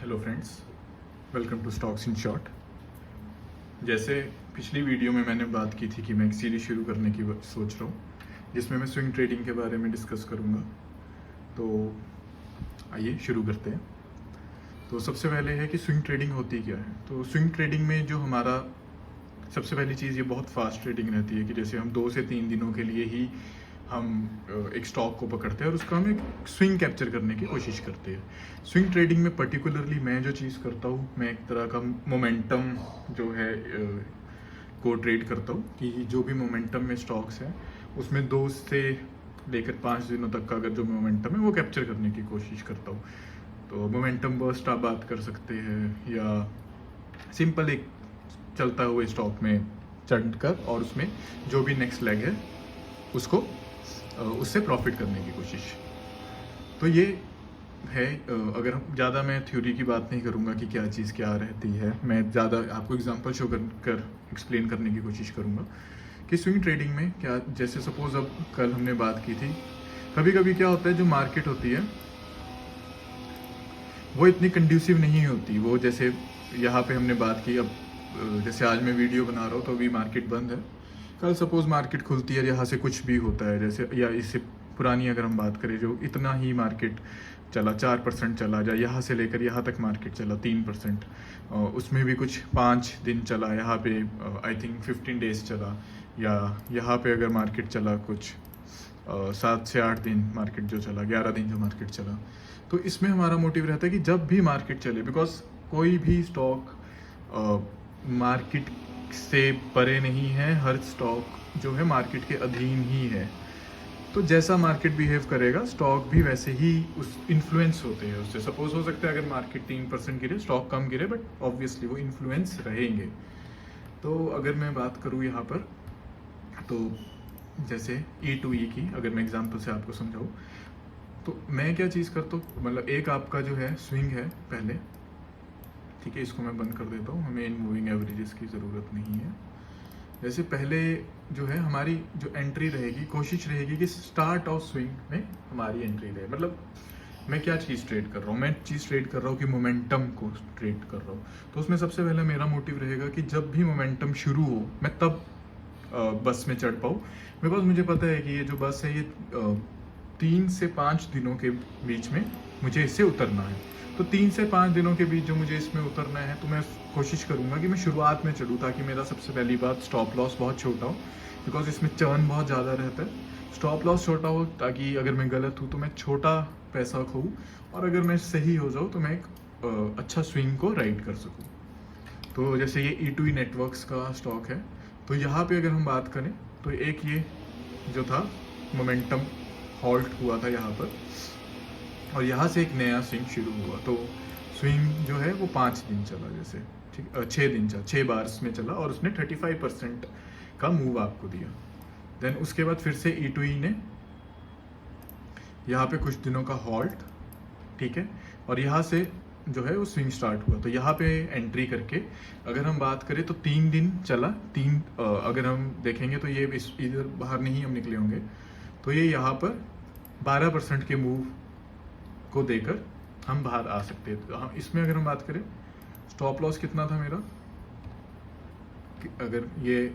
Hello friends, welcome to stocks in short. जैसे पिछली video में मैंने बात की थी कि मैं एक सीरीज शुरू करने की सोच रहा हूँ जिसमें मैं स्विंग ट्रेडिंग के बारे में डिस्कस करूँगा। तो आइए शुरू करते हैं। तो सबसे पहले है कि स्विंग ट्रेडिंग होती क्या है। तो स्विंग ट्रेडिंग में जो हमारा सबसे पहली चीज़, ये बहुत फास्ट ट्रेडिंग रहती है कि जैसे हम 2 से 3 दिनों के लिए ही हम एक स्टॉक को पकड़ते हैं और उसका हम एक स्विंग कैप्चर करने की कोशिश करते हैं। स्विंग ट्रेडिंग में पर्टिकुलरली मैं जो चीज़ करता हूँ, मैं एक तरह का मोमेंटम जो है को ट्रेड करता हूँ कि जो भी मोमेंटम में स्टॉक्स हैं उसमें 2 से लेकर 5 दिनों तक का अगर जो मोमेंटम है वो कैप्चर करने की कोशिश करता हूँ। तो मोमेंटम बर्स्ट आप बात कर सकते हैं या सिंपल एक चलता हुए स्टॉक में चढ़कर और उसमें जो भी नेक्स्ट लेग है उसको उससे प्रॉफिट करने की कोशिश। तो ये है। अगर हम ज़्यादा, मैं थ्योरी की बात नहीं करूँगा कि क्या चीज़ क्या रहती है, मैं ज़्यादा आपको एग्जांपल शो कर एक्सप्लेन करने की कोशिश करूँगा कि स्विंग ट्रेडिंग में क्या, जैसे सपोज अब कल हमने बात की थी, कभी कभी क्या होता है जो मार्केट होती है वो इतनी कंड्यूसिव नहीं होती। वो जैसे यहाँ पे हमने बात की, अब जैसे आज मैं वीडियो बना रहा हूँ तो अभी मार्केट बंद है। कल सपोज मार्केट खुलती है, यहाँ से कुछ भी होता है, जैसे या इससे पुरानी अगर हम बात करें जो इतना ही मार्केट चला, 4% चला, या यहाँ से लेकर यहाँ तक मार्केट चला 3%, उसमें भी कुछ 5 दिन चला, यहाँ पे आई थिंक 15 डेज चला, या यहाँ पे अगर मार्केट चला कुछ 7 से 8 दिन मार्केट जो चला, 11 दिन जो मार्केट चला। तो इसमें हमारा मोटिव रहता है कि जब भी मार्केट चले, बिकॉज कोई भी स्टॉक मार्केट से परे नहीं है, हर स्टॉक जो है मार्केट के अधीन ही है। तो जैसा मार्केट बिहेव करेगा स्टॉक भी वैसे ही उस इन्फ्लुएंस होते हैं उससे। सपोज हो सकता है अगर मार्केट 3% गिरे, स्टॉक कम गिरे, बट ऑब्वियसली वो इन्फ्लुएंस रहेंगे। तो अगर मैं बात करूँ यहाँ पर, तो जैसे E2E की अगर मैं एग्जांपल से आपको समझाऊँ, तो मैं क्या चीज़ करता हूँ, मतलब एक आपका जो है स्विंग है पहले, ठीक है, इसको मैं बंद कर देता हूँ, हमें इन मूविंग एवरेजेस की ज़रूरत नहीं है। जैसे पहले जो है हमारी जो एंट्री रहेगी, कोशिश रहेगी कि स्टार्ट ऑफ स्विंग में हमारी एंट्री रहे। मतलब मैं क्या चीज़ ट्रेड कर रहा हूँ, मैं चीज़ ट्रेड कर रहा हूँ कि मोमेंटम को ट्रेड कर रहा हूँ। तो उसमें सबसे पहले मेरा मोटिव रहेगा कि जब भी मोमेंटम शुरू हो मैं तब बस में चढ़ पाऊँ। बिकॉज मुझे पता है कि ये जो बस है ये 3 से 5 दिनों के बीच में मुझे इससे उतरना है। तो 3 से 5 दिनों के बीच जो मुझे इसमें उतरना है, तो मैं कोशिश करूँगा कि मैं शुरुआत में चढ़ूँ, ताकि मेरा सबसे पहली बात स्टॉप लॉस बहुत छोटा हो, बिकॉज इसमें चर्न बहुत ज़्यादा रहता है। स्टॉप लॉस छोटा हो ताकि अगर मैं गलत हूँ तो मैं छोटा पैसा खोऊँ, और अगर मैं सही हो जाऊँ तो मैं एक अच्छा स्विंग को राइड कर सकूँ। तो जैसे ये E2E नेटवर्क्स का स्टॉक है, तो यहाँ पे अगर हम बात करें तो एक ये जो था मोमेंटम हॉल्ट हुआ था यहाँ पर, और यहाँ से एक नया स्विंग शुरू हुआ। तो स्विंग जो है वो 5 दिन चला, जैसे ठीक 6 दिन चला, 6 बार्स में चला, और उसने 35% का मूव आपको दिया। देन उसके बाद फिर से E2E ने यहाँ पे कुछ दिनों का हॉल्ट, ठीक है, और यहाँ से जो है वो स्विंग स्टार्ट हुआ। तो यहाँ पे एंट्री करके अगर हम बात करें तो 3 दिन चला, अगर हम देखेंगे तो ये इधर बाहर नहीं हम निकले होंगे, तो ये यहाँ पर 12% के मूव को देकर हम बाहर आ सकते हैं। तो हम इसमें अगर हम बात करें, स्टॉप लॉस कितना था मेरा, अगर ये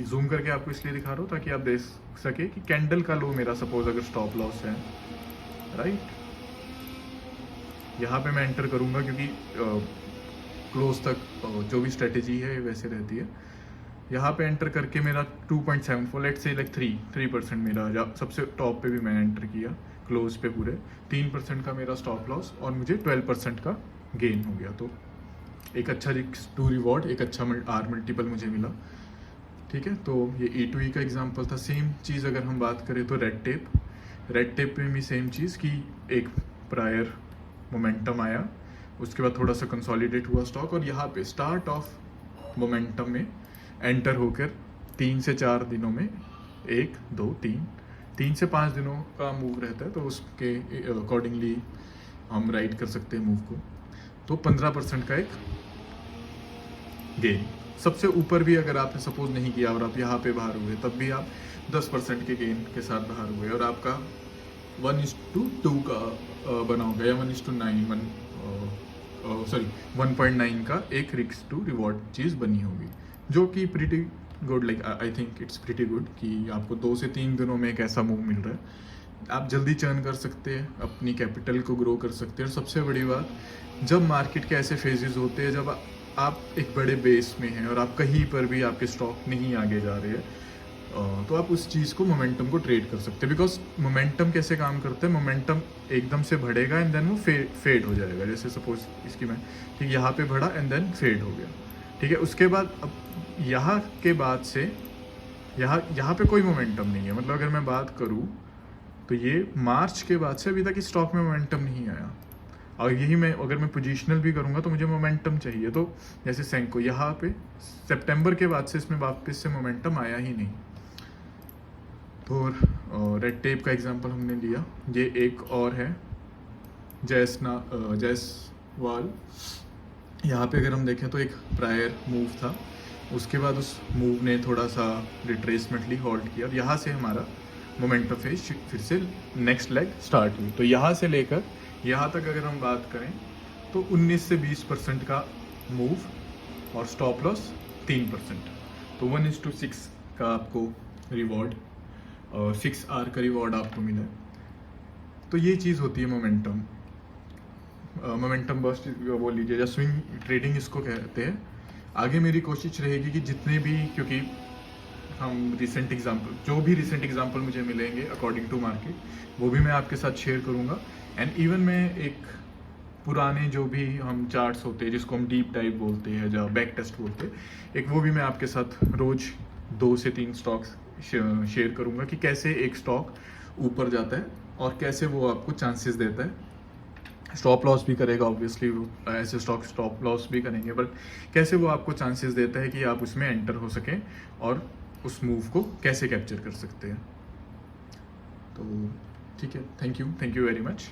जूम करके आपको इसलिए दिखा रहा हूँ ताकि आप देख सके कि कैंडल का लो मेरा सपोज अगर स्टॉप लॉस है, राइट, यहाँ पे मैं एंटर करूँगा क्योंकि क्लोज तक जो भी स्ट्रेटेजी है वैसे रहती है। यहाँ पे एंटर करके मेरा 2.74, लेट से लाइक 3% मेरा, या सबसे टॉप पे भी मैंने एंटर किया क्लोज पे पूरे 3% का मेरा स्टॉप लॉस, और मुझे 12% का गेन हो गया। तो एक अच्छा रिस्क टू रिवॉर्ड, एक अच्छा आर मल्टीपल मुझे मिला, ठीक है। तो ये E2E का एग्जांपल था। सेम चीज़ अगर हम बात करें तो रेड टेप में भी सेम चीज़ कि एक प्रायर मोमेंटम आया, उसके बाद थोड़ा सा कंसोलिडेट हुआ स्टॉक, और यहाँ पे स्टार्ट ऑफ मोमेंटम में एंटर होकर 3 से 4 दिनों में 1 2 3 से 5 दिनों का मूव रहता है। तो उसके अकॉर्डिंगली हम राइड कर सकते हैं मूव को। तो 15% का एक गेन। सबसे ऊपर भी अगर आपने सपोज नहीं किया और आप यहाँ पे बाहर हुए, तब भी आप 10% के गेन के साथ बाहर हुए, और आपका 1:2 का बना होगा, या 1:9, सॉरी 1.9 का एक रिस्क टू रिवॉर्ड चीज़ बनी होगी, जो कि pretty good, like I think it's pretty good कि आपको 2 से 3 दिनों में एक ऐसा मूव मिल रहा है। आप जल्दी चर्न कर सकते हैं, अपनी कैपिटल को ग्रो कर सकते हैं। और सबसे बड़ी बात, जब मार्केट के ऐसे फेजेस होते हैं जब आप एक बड़े बेस में हैं और आप कहीं पर भी आपके स्टॉक नहीं आगे जा रहे हैं, तो आप उस चीज़ को मोमेंटम को ट्रेड कर सकते हैं। बिकॉज मोमेंटम कैसे काम करता है, मोमेंटम एकदम से बढ़ेगा एंड देन वो फेड हो जाएगा। जैसे सपोज इसकी मैं ठीक यहाँ पे बढ़ा एंड देन फेड हो गया, ठीक है। उसके बाद अब यहाँ के बाद से यहाँ पे कोई मोमेंटम नहीं है। मतलब अगर मैं बात करूँ तो ये मार्च के बाद से अभी तक इस स्टॉक में मोमेंटम नहीं आया। और यही मैं अगर मैं पोजीशनल भी करूँगा तो मुझे मोमेंटम चाहिए। तो जैसे सेंको यहाँ पे सितंबर के बाद से इसमें वापस से मोमेंटम आया ही नहीं। तो रेड टेप का एग्जांपल हमने लिया। ये एक और है जैसवाल। यहाँ पे अगर हम देखें तो एक प्रायर मूव था, उसके बाद उस मूव ने थोड़ा सा रिट्रेसमेंट ली, हॉल्ट किया और यहाँ से हमारा मोमेंटम फेज फिर से नेक्स्ट लेग स्टार्ट हुई। तो यहाँ से लेकर यहाँ तक अगर हम बात करें तो 19 से 20% का मूव और स्टॉप लॉस 3%। तो 1:6 का आपको रिवॉर्ड, 6 आर का रिवॉर्ड आपको मिला। तो ये चीज़ होती है मोमेंटम। मोमेंटम बस्ट बोल लीजिए या स्विंग ट्रेडिंग इसको कहते हैं। आगे मेरी कोशिश रहेगी कि जितने भी, क्योंकि हम रिसेंट एग्जांपल, जो भी रिसेंट एग्जांपल मुझे मिलेंगे अकॉर्डिंग टू मार्केट, वो भी मैं आपके साथ शेयर करूंगा। एंड इवन मैं एक पुराने जो भी हम चार्ट्स होते हैं जिसको हम डीप डाइव बोलते हैं या बैक टेस्ट बोलते हैं, एक वो भी मैं आपके साथ रोज 2 से 3 स्टॉक्स शेयर करूंगा कि कैसे एक स्टॉक ऊपर जाता है और कैसे वो आपको चांसेस देता है। स्टॉप लॉस भी करेगा ऑब्वियसली, ऐसे स्टॉक स्टॉप लॉस भी करेंगे, बट कैसे वो आपको चांसेस देता है कि आप उसमें एंटर हो सकें और उस मूव को कैसे कैप्चर कर सकते हैं। तो ठीक है, थैंक यू वेरी मच।